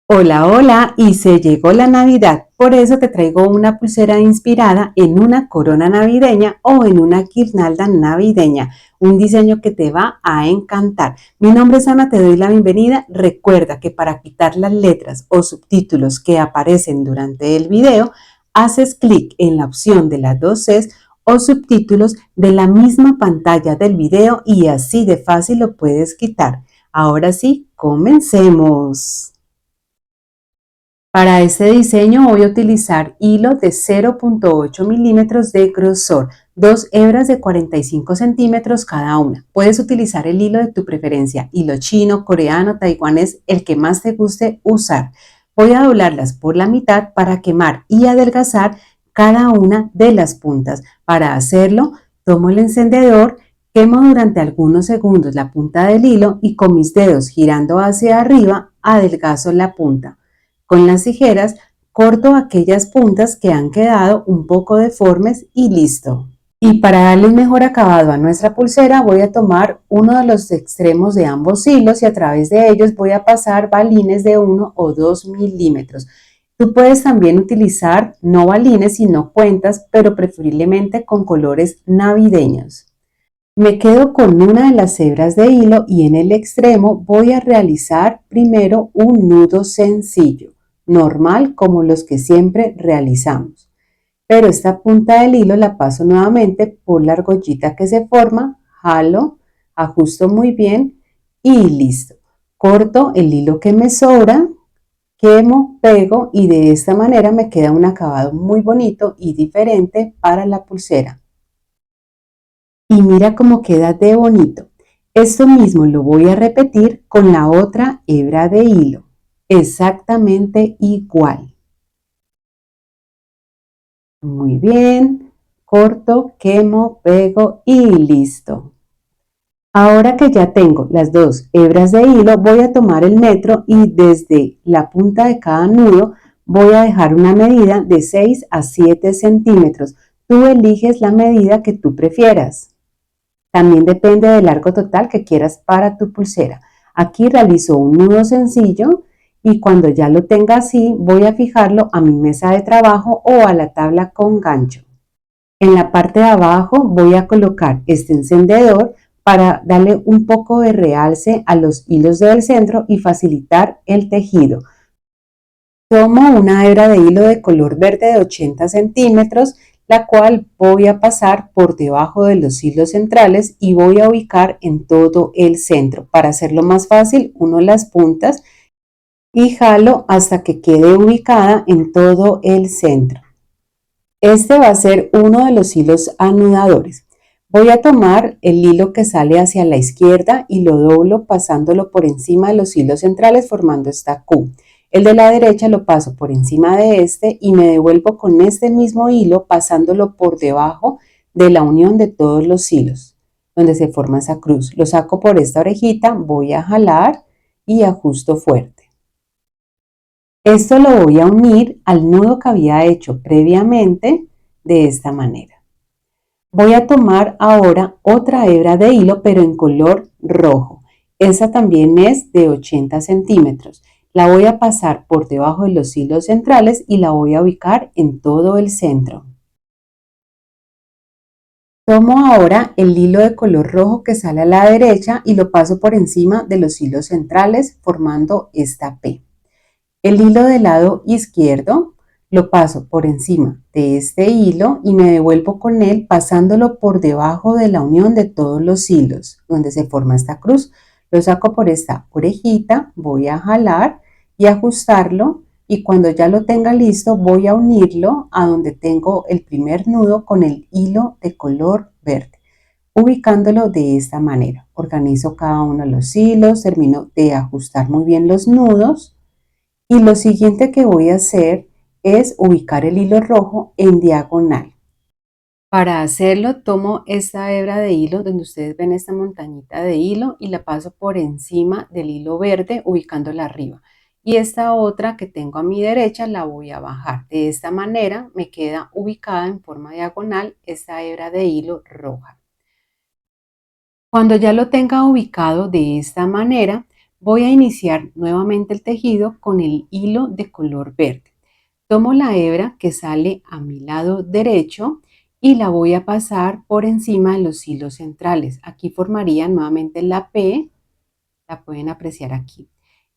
Hola, hola, y se llegó la Navidad, por eso te traigo una pulsera inspirada en una corona navideña o en una guirnalda navideña, un diseño que te va a encantar. Mi nombre es Ana, te doy la bienvenida. Recuerda que para quitar las letras o subtítulos que aparecen durante el video, haces clic en la opción de las dos Cs o subtítulos de la misma pantalla del video y así de fácil lo puedes quitar. Ahora sí, comencemos. Para este diseño voy a utilizar hilo de 0.8 milímetros de grosor, dos hebras de 45 centímetros cada una. Puedes utilizar el hilo de tu preferencia, hilo chino, coreano, taiwanés, el que más te guste usar. Voy a doblarlas por la mitad para quemar y adelgazar cada una de las puntas. Para hacerlo, tomo el encendedor, quemo durante algunos segundos la punta del hilo y con mis dedos girando hacia arriba adelgazo la punta. Con las tijeras corto aquellas puntas que han quedado un poco deformes y listo. Y para darle un mejor acabado a nuestra pulsera voy a tomar uno de los extremos de ambos hilos y a través de ellos voy a pasar balines de 1 o 2 milímetros. Tú puedes también utilizar no balines sino cuentas, pero preferiblemente con colores navideños. Me quedo con una de las hebras de hilo y en el extremo voy a realizar primero un nudo sencillo, normal como los que siempre realizamos. Pero esta punta del hilo la paso nuevamente por la argollita que se forma, jalo, ajusto muy bien y listo. Corto el hilo que me sobra, quemo, pego y de esta manera me queda un acabado muy bonito y diferente para la pulsera. Y mira cómo queda de bonito. Esto mismo lo voy a repetir con la otra hebra de hilo. Exactamente igual. Muy bien. Corto, quemo, pego y listo. Ahora que ya tengo las dos hebras de hilo, voy a tomar el metro y desde la punta de cada nudo voy a dejar una medida de 6 a 7 centímetros. Tú eliges la medida que tú prefieras. También depende del largo total que quieras para tu pulsera. Aquí realizo un nudo sencillo y cuando ya lo tenga así voy a fijarlo a mi mesa de trabajo o a la tabla con gancho. En la parte de abajo voy a colocar este encendedor para darle un poco de realce a los hilos del centro y facilitar el tejido. Tomo una hebra de hilo de color verde de 80 centímetros, la cual voy a pasar por debajo de los hilos centrales y voy a ubicar en todo el centro. Para hacerlo más fácil, uno las puntas y jalo hasta que quede ubicada en todo el centro. Este va a ser uno de los hilos anudadores. Voy a tomar el hilo que sale hacia la izquierda y lo doblo pasándolo por encima de los hilos centrales formando esta Q. El de la derecha lo paso por encima de este y me devuelvo con este mismo hilo pasándolo por debajo de la unión de todos los hilos donde se forma esa cruz. Lo saco por esta orejita, voy a jalar y ajusto fuerte. Esto lo voy a unir al nudo que había hecho previamente de esta manera. Voy a tomar ahora otra hebra de hilo pero en color rojo. Esa también es de 80 centímetros. La voy a pasar por debajo de los hilos centrales y la voy a ubicar en todo el centro. Tomo ahora el hilo de color rojo que sale a la derecha y lo paso por encima de los hilos centrales formando esta P. El hilo del lado izquierdo lo paso por encima de este hilo y me devuelvo con él pasándolo por debajo de la unión de todos los hilos donde se forma esta cruz. Lo saco por esta orejita, voy a jalar y ajustarlo y cuando ya lo tenga listo voy a unirlo a donde tengo el primer nudo con el hilo de color verde, ubicándolo de esta manera. Organizo cada uno de los hilos, termino de ajustar muy bien los nudos. Y lo siguiente que voy a hacer es ubicar el hilo rojo en diagonal. Para hacerlo tomo esta hebra de hilo donde ustedes ven esta montañita de hilo y la paso por encima del hilo verde ubicándola arriba. Y esta otra que tengo a mi derecha la voy a bajar. De esta manera me queda ubicada en forma diagonal esta hebra de hilo roja. Cuando ya lo tenga ubicado de esta manera, Voy a iniciar nuevamente el tejido con el hilo de color verde. Tomo la hebra que sale a mi lado derecho y la voy a pasar por encima de los hilos centrales. Aquí formaría nuevamente la P, la pueden apreciar aquí.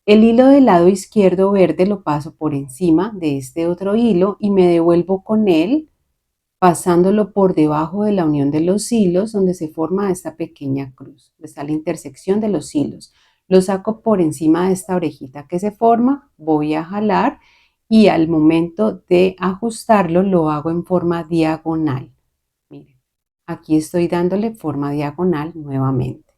El hilo del lado izquierdo verde lo paso por encima de este otro hilo y me devuelvo con él pasándolo por debajo de la unión de los hilos donde se forma esta pequeña cruz, donde está la intersección de los hilos. Lo saco por encima de esta orejita que se forma, voy a jalar y al momento de ajustarlo lo hago en forma diagonal. Miren, aquí estoy dándole forma diagonal nuevamente.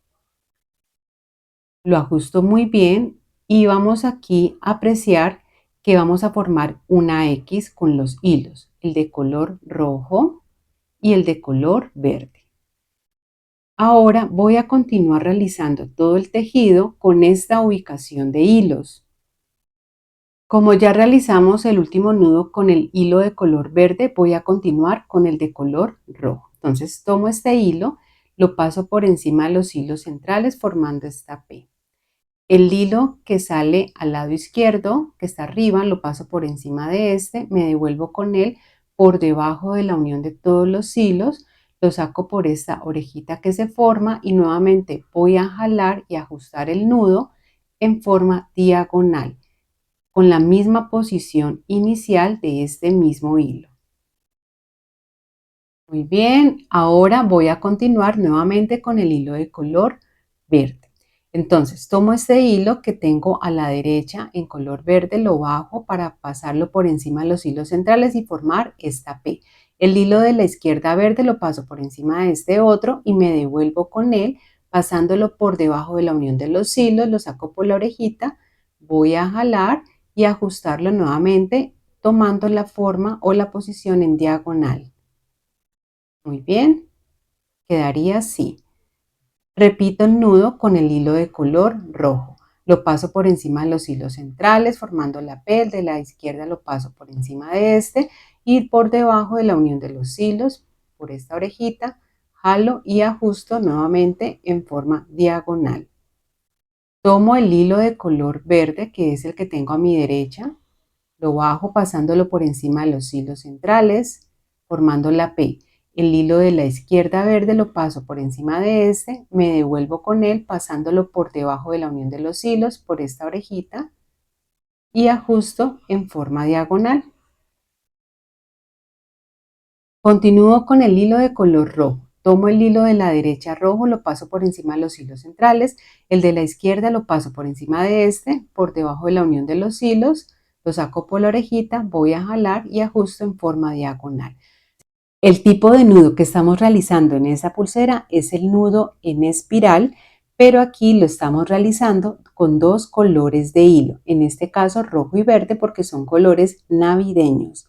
Lo ajusto muy bien y vamos aquí a apreciar que vamos a formar una X con los hilos, el de color rojo y el de color verde. Ahora voy a continuar realizando todo el tejido con esta ubicación de hilos. Como ya realizamos el último nudo con el hilo de color verde, voy a continuar con el de color rojo. Entonces tomo este hilo, lo paso por encima de los hilos centrales formando esta P. El hilo que sale al lado izquierdo, que está arriba, lo paso por encima de este, me devuelvo con él por debajo de la unión de todos los hilos, lo saco por esta orejita que se forma y nuevamente voy a jalar y ajustar el nudo en forma diagonal, con la misma posición inicial de este mismo hilo. Muy bien, ahora voy a continuar nuevamente con el hilo de color verde. Entonces tomo este hilo que tengo a la derecha en color verde, lo bajo para pasarlo por encima de los hilos centrales y formar esta P. El hilo de la izquierda verde lo paso por encima de este otro y me devuelvo con él pasándolo por debajo de la unión de los hilos, lo saco por la orejita, voy a jalar y ajustarlo nuevamente tomando la forma o la posición en diagonal. Muy bien, quedaría así. Repito el nudo con el hilo de color rojo. Lo paso por encima de los hilos centrales formando la P, el de la izquierda lo paso por encima de este y por debajo de la unión de los hilos, por esta orejita, jalo y ajusto nuevamente en forma diagonal. Tomo el hilo de color verde, que es el que tengo a mi derecha, lo bajo pasándolo por encima de los hilos centrales, formando la P. El hilo de la izquierda verde lo paso por encima de este, me devuelvo con él pasándolo por debajo de la unión de los hilos, por esta orejita, y ajusto en forma diagonal. Continúo con el hilo de color rojo. Tomo el hilo de la derecha rojo, lo paso por encima de los hilos centrales, el de la izquierda lo paso por encima de este, por debajo de la unión de los hilos, lo saco por la orejita, voy a jalar y ajusto en forma diagonal. El tipo de nudo que estamos realizando en esa pulsera es el nudo en espiral, pero aquí lo estamos realizando con dos colores de hilo, en este caso rojo y verde porque son colores navideños.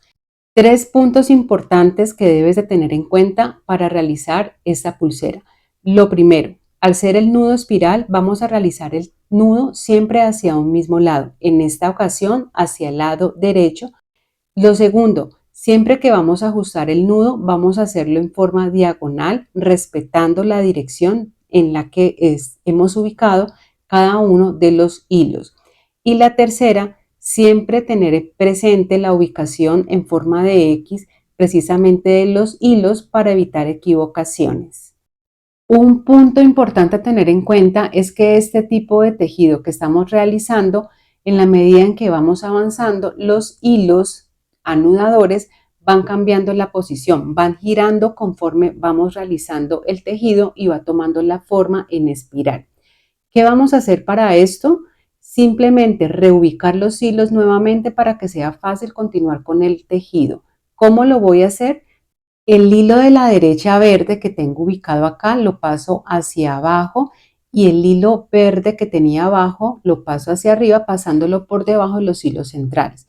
Tres puntos importantes que debes de tener en cuenta para realizar esta pulsera. Lo primero, al ser el nudo espiral, vamos a realizar el nudo siempre hacia un mismo lado, en esta ocasión hacia el lado derecho. Lo segundo, siempre que vamos a ajustar el nudo, vamos a hacerlo en forma diagonal, respetando la dirección en la que hemos ubicado cada uno de los hilos. Y la tercera, siempre tener presente la ubicación en forma de X precisamente de los hilos para evitar equivocaciones. Un punto importante a tener en cuenta es que este tipo de tejido que estamos realizando, en la medida en que vamos avanzando, los hilos anudadores van cambiando la posición, van girando conforme vamos realizando el tejido y va tomando la forma en espiral. ¿Qué vamos a hacer para esto? Simplemente reubicar los hilos nuevamente para que sea fácil continuar con el tejido. ¿Cómo lo voy a hacer? El hilo de la derecha verde que tengo ubicado acá lo paso hacia abajo y el hilo verde que tenía abajo lo paso hacia arriba pasándolo por debajo de los hilos centrales.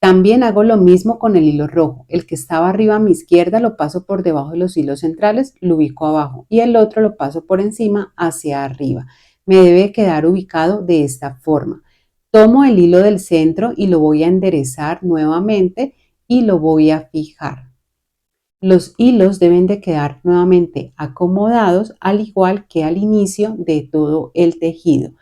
También hago lo mismo con el hilo rojo. El que estaba arriba a mi izquierda lo paso por debajo de los hilos centrales, lo ubico abajo y el otro lo paso por encima hacia arriba. Me debe quedar ubicado de esta forma. Tomo el hilo del centro y lo voy a enderezar nuevamente y lo voy a fijar. Los hilos deben de quedar nuevamente acomodados al igual que al inicio de todo el tejido.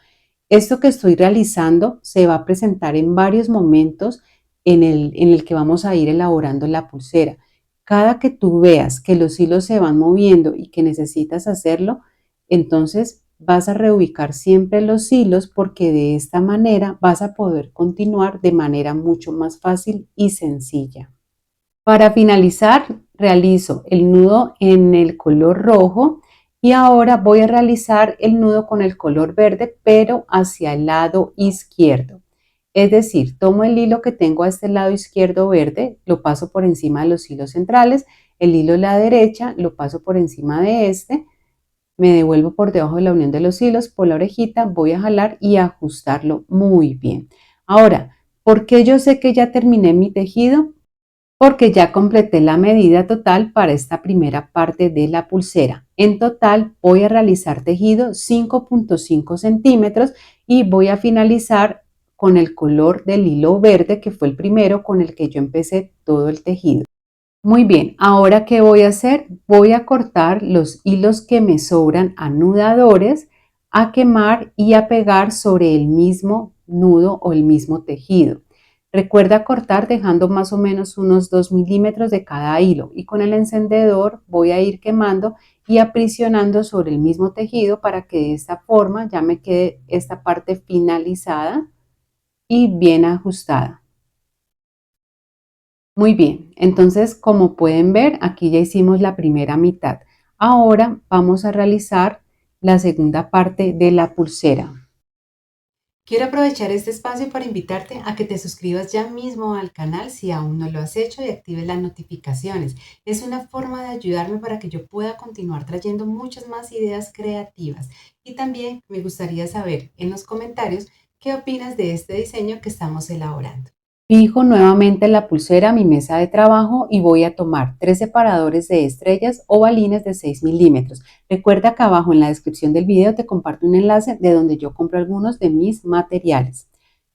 Esto que estoy realizando se va a presentar en varios momentos en el que vamos a ir elaborando la pulsera. Cada que tú veas que los hilos se van moviendo y que necesitas hacerlo, entonces vas a reubicar siempre los hilos porque de esta manera vas a poder continuar de manera mucho más fácil y sencilla. Para finalizar, realizo el nudo en el color rojo y ahora voy a realizar el nudo con el color verde, pero hacia el lado izquierdo. Es decir, tomo el hilo que tengo a este lado izquierdo verde, lo paso por encima de los hilos centrales, el hilo de la derecha lo paso por encima de este, me devuelvo por debajo de la unión de los hilos, por la orejita, voy a jalar y ajustarlo muy bien. Ahora, ¿por qué yo sé que ya terminé mi tejido? Porque ya completé la medida total para esta primera parte de la pulsera. En total voy a realizar tejido 5.5 centímetros y voy a finalizar con el color del hilo verde, que fue el primero con el que yo empecé todo el tejido. Muy bien, ahora ¿qué voy a hacer? Voy a cortar los hilos que me sobran anudadores, a quemar y a pegar sobre el mismo nudo o el mismo tejido. Recuerda cortar dejando más o menos unos 2 milímetros de cada hilo y con el encendedor voy a ir quemando y aprisionando sobre el mismo tejido para que de esta forma ya me quede esta parte finalizada y bien ajustada. Muy bien, entonces como pueden ver, aquí ya hicimos la primera mitad. Ahora vamos a realizar la segunda parte de la pulsera. Quiero aprovechar este espacio para invitarte a que te suscribas ya mismo al canal si aún no lo has hecho y actives las notificaciones. Es una forma de ayudarme para que yo pueda continuar trayendo muchas más ideas creativas. Y también me gustaría saber en los comentarios qué opinas de este diseño que estamos elaborando. Fijo nuevamente la pulsera a mi mesa de trabajo y voy a tomar 3 separadores de estrellas o balines de 6 milímetros. Recuerda que abajo en la descripción del video te comparto un enlace de donde yo compro algunos de mis materiales.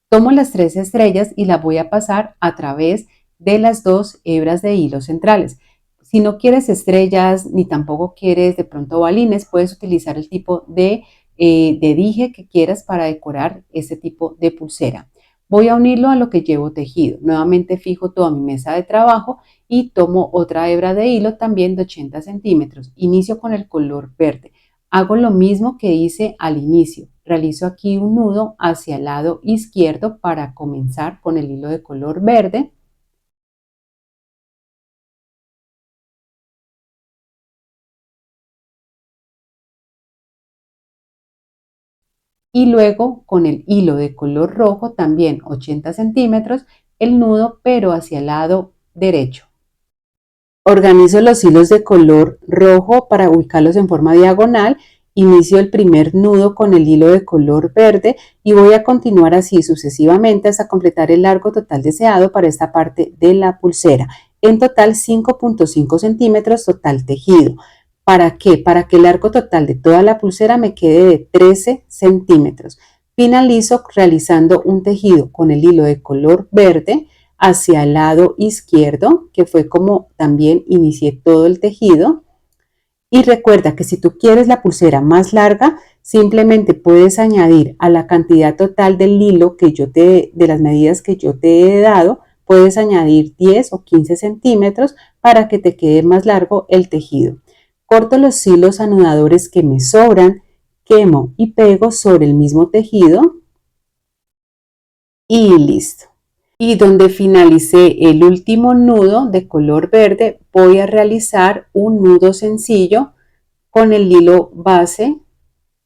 Tomo las 3 estrellas y las voy a pasar a través de las 2 hebras de hilo centrales. Si no quieres estrellas ni tampoco quieres de pronto balines, puedes utilizar el tipo de dije que quieras para decorar este tipo de pulsera. Voy a unirlo a lo que llevo tejido. Nuevamente fijo toda mi mesa de trabajo y tomo otra hebra de hilo también de 80 centímetros. Inicio con el color verde. Hago lo mismo que hice al inicio. Realizo aquí un nudo hacia el lado izquierdo para comenzar con el hilo de color verde. Y luego con el hilo de color rojo también 80 centímetros el nudo pero hacia el lado derecho. Organizo los hilos de color rojo para ubicarlos en forma diagonal. Inicio el primer nudo con el hilo de color verde y voy a continuar así sucesivamente hasta completar el largo total deseado para esta parte de la pulsera. En total 5.5 centímetros total tejido. ¿Para qué? Para que el largo total de toda la pulsera me quede de 13 centímetros. Finalizo realizando un tejido con el hilo de color verde hacia el lado izquierdo, que fue como también inicié todo el tejido. Y recuerda que si tú quieres la pulsera más larga, simplemente puedes añadir a la cantidad total del hilo de las medidas que yo te he dado, puedes añadir 10 o 15 centímetros para que te quede más largo el tejido. Corto los hilos anudadores que me sobran, quemo y pego sobre el mismo tejido y listo. Y donde finalicé el último nudo de color verde, voy a realizar un nudo sencillo con el hilo base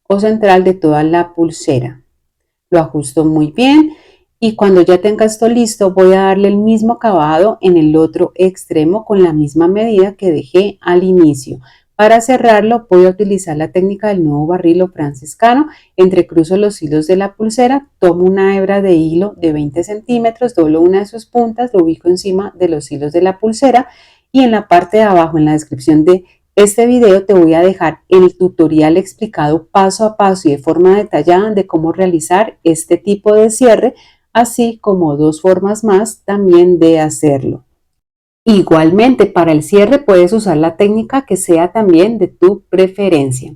o central de toda la pulsera. Lo ajusto muy bien y cuando ya tenga esto listo voy a darle el mismo acabado en el otro extremo con la misma medida que dejé al inicio. Para cerrarlo voy a utilizar la técnica del nudo barril o franciscano. Entrecruzo los hilos de la pulsera, tomo una hebra de hilo de 20 centímetros, doblo una de sus puntas, lo ubico encima de los hilos de la pulsera y en la parte de abajo, en la descripción de este video, te voy a dejar el tutorial explicado paso a paso y de forma detallada de cómo realizar este tipo de cierre, así como 2 formas más también de hacerlo. Igualmente, para el cierre puedes usar la técnica que sea también de tu preferencia.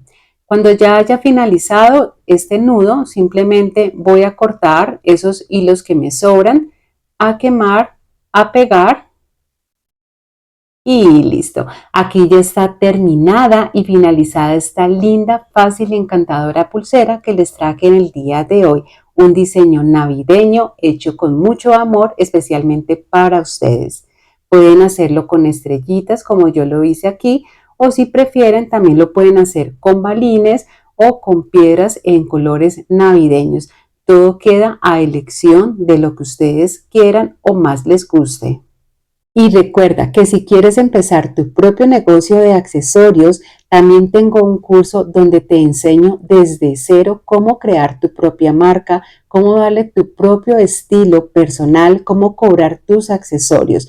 Cuando ya haya finalizado este nudo, simplemente voy a cortar esos hilos que me sobran, a quemar, a pegar y listo. Aquí ya está terminada y finalizada esta linda, fácil y encantadora pulsera que les traje en el día de hoy. Un diseño navideño hecho con mucho amor, especialmente para ustedes. Pueden hacerlo con estrellitas como yo lo hice aquí, o si prefieren también lo pueden hacer con balines o con piedras en colores navideños. Todo queda a elección de lo que ustedes quieran o más les guste. Y recuerda que si quieres empezar tu propio negocio de accesorios, también tengo un curso donde te enseño desde cero cómo crear tu propia marca, cómo darle tu propio estilo personal, cómo cobrar tus accesorios,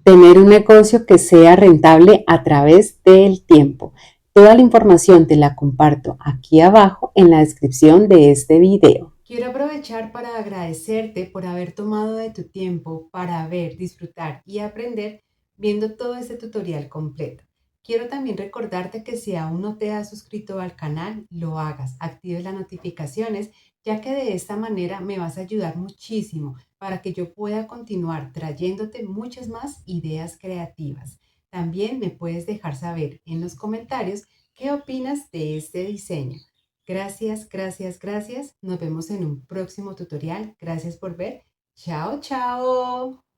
tener un negocio que sea rentable a través del tiempo. Toda la información te la comparto aquí abajo en la descripción de este video. Quiero aprovechar para agradecerte por haber tomado de tu tiempo para ver, disfrutar y aprender viendo todo este tutorial completo. Quiero también recordarte que si aún no te has suscrito al canal, lo hagas, actives las notificaciones, ya que de esta manera me vas a ayudar muchísimo para que yo pueda continuar trayéndote muchas más ideas creativas. También me puedes dejar saber en los comentarios qué opinas de este diseño. Gracias, gracias, gracias. Nos vemos en un próximo tutorial. Gracias por ver. Chao, chao.